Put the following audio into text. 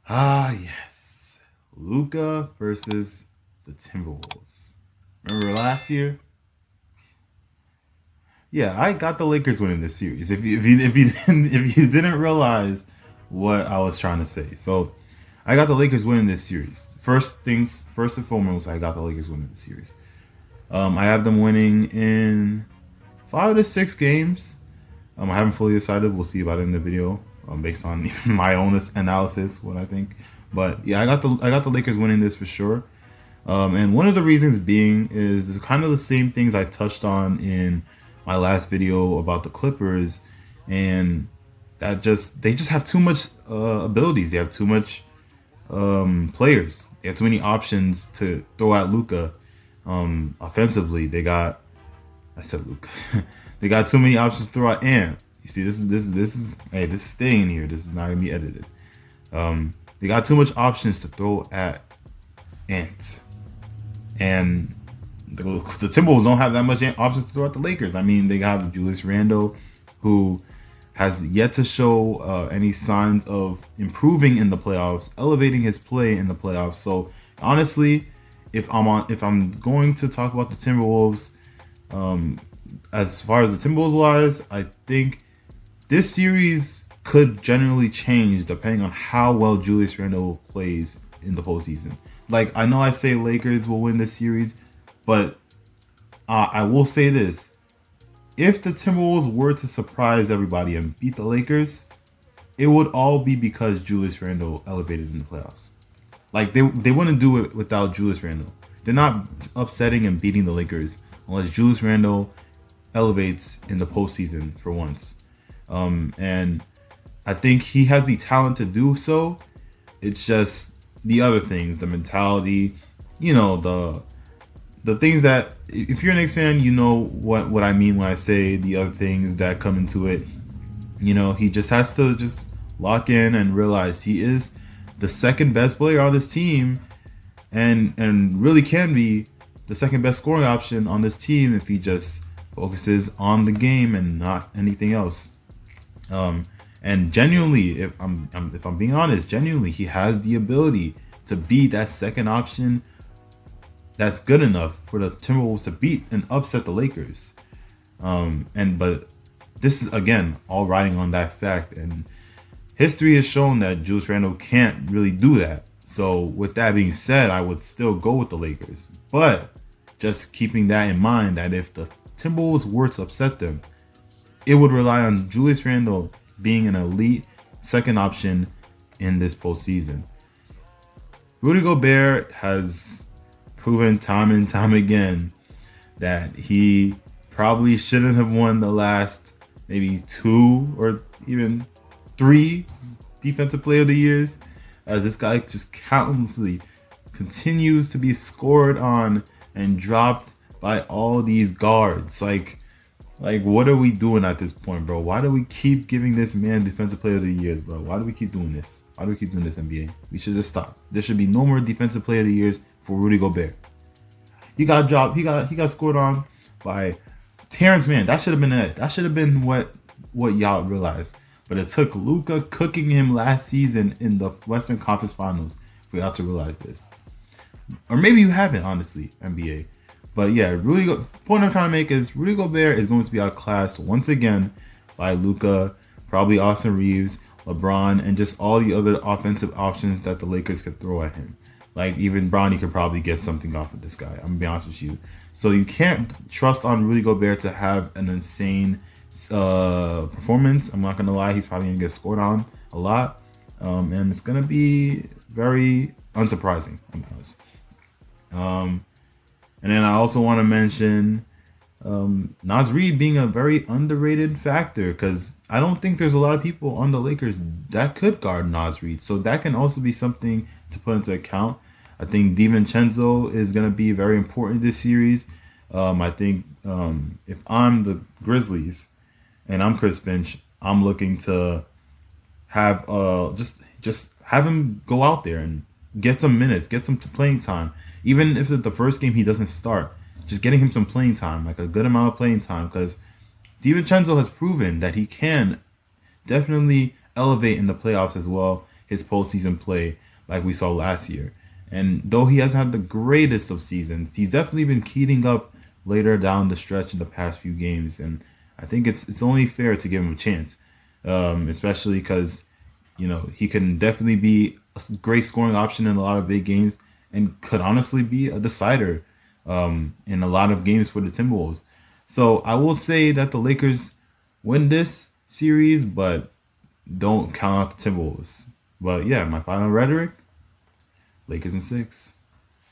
Ah, yes. Luca versus the Timberwolves. Remember last year? Yeah, I got the Lakers winning this series. If you didn't realize what I was trying to say, so I got the Lakers winning this series. First and foremost, I got the Lakers winning this series. I have them winning in 5 to 6 games. I haven't fully decided. We'll see about it in the video, based on my own analysis, what I think. But yeah, I got the Lakers winning this for sure. And one of the reasons being is kind of the same things I touched on in my last video about the Clippers, and they just have too much abilities. They have too much players. They have too many options to throw at Luca. Offensively, I said Luca. They got too many options to throw at Ant. You see, this is staying here. This is not gonna be edited. They got too much options to throw at Ant. And the Timberwolves don't have that much options to throw at the Lakers. I mean, they got Julius Randle, who has yet to show any signs of improving in the playoffs, elevating his play in the playoffs. So honestly, if I'm going to talk about the Timberwolves, um, as far as the Timberwolves wise, I think this series could generally change depending on how well Julius Randle plays in the postseason. Like, I know I say Lakers will win this series, but I will say this: if the Timberwolves were to surprise everybody and beat the Lakers, it would all be because Julius Randle elevated in the playoffs. Like, they wouldn't do it without Julius Randle. They're not upsetting and beating the Lakers unless Julius Randle elevates in the postseason for once. And I think he has the talent to do so. It's just the other things, the mentality, the things that, if you're an Knicks fan, you know what I mean when I say the other things that come into it. He just has to just lock in and realize he is the second best player on this team, and really can be the second best scoring option on this team if he just focuses on the game and not anything else. And genuinely, if I'm being honest, genuinely, he has the ability to be that second option that's good enough for the Timberwolves to beat and upset the Lakers. But this is, again, all riding on that fact, and history has shown that Julius Randle can't really do that. So with that being said, I would still go with the Lakers, but just keeping that in mind, that if the Timberwolves were to upset them, it would rely on Julius Randle being an elite second option in this postseason. Rudy Gobert has proven time and time again that he probably shouldn't have won the last maybe 2 or even 3 Defensive Player of the Years, as this guy just countlessly continues to be scored on and dropped by all these guards. Like, what are we doing at this point, bro? Why do we keep giving this man Defensive Player of the Years, bro? Why do we keep doing this? Why do we keep doing this, NBA? We should just stop. There should be no more Defensive Player of the Years for Rudy Gobert. He got dropped. He got scored on by Terrence Mann. That should have been it. That should have been what y'all realized. But it took Luka cooking him last season in the Western Conference Finals for y'all to realize this. Or maybe you haven't, honestly, NBA. But yeah, point I'm trying to make is Rudy Gobert is going to be outclassed once again by Luka, probably Austin Reeves, LeBron, and just all the other offensive options that the Lakers could throw at him. Like, even Bronny could probably get something off of this guy. I'm gonna be honest with you. So you can't trust on Rudy Gobert to have an insane performance. I'm not gonna lie, he's probably gonna get scored on a lot, and it's gonna be very unsurprising, I'm honest. And then I also want to mention Naz Reid being a very underrated factor, because I don't think there's a lot of people on the Lakers that could guard Naz Reid. So that can also be something to put into account. I think DiVincenzo is going to be very important this series. I think if I'm the Grizzlies and I'm Chris Finch, I'm looking to have just have him go out there and get some minutes, get some playing time. Even if the first game he doesn't start, just getting him some playing time, like a good amount of playing time, because DiVincenzo has proven that he can definitely elevate in the playoffs as well. his postseason play like we saw last year. And though he hasn't had the greatest of seasons, he's definitely been heating up later down the stretch in the past few games. And I think it's only fair to give him a chance, especially because he can definitely be a great scoring option in a lot of big games and could honestly be a decider in a lot of games for the Timberwolves. So I will say that the Lakers win this series, but don't count out the Timberwolves. But yeah, my final rhetoric: Lakers in 6.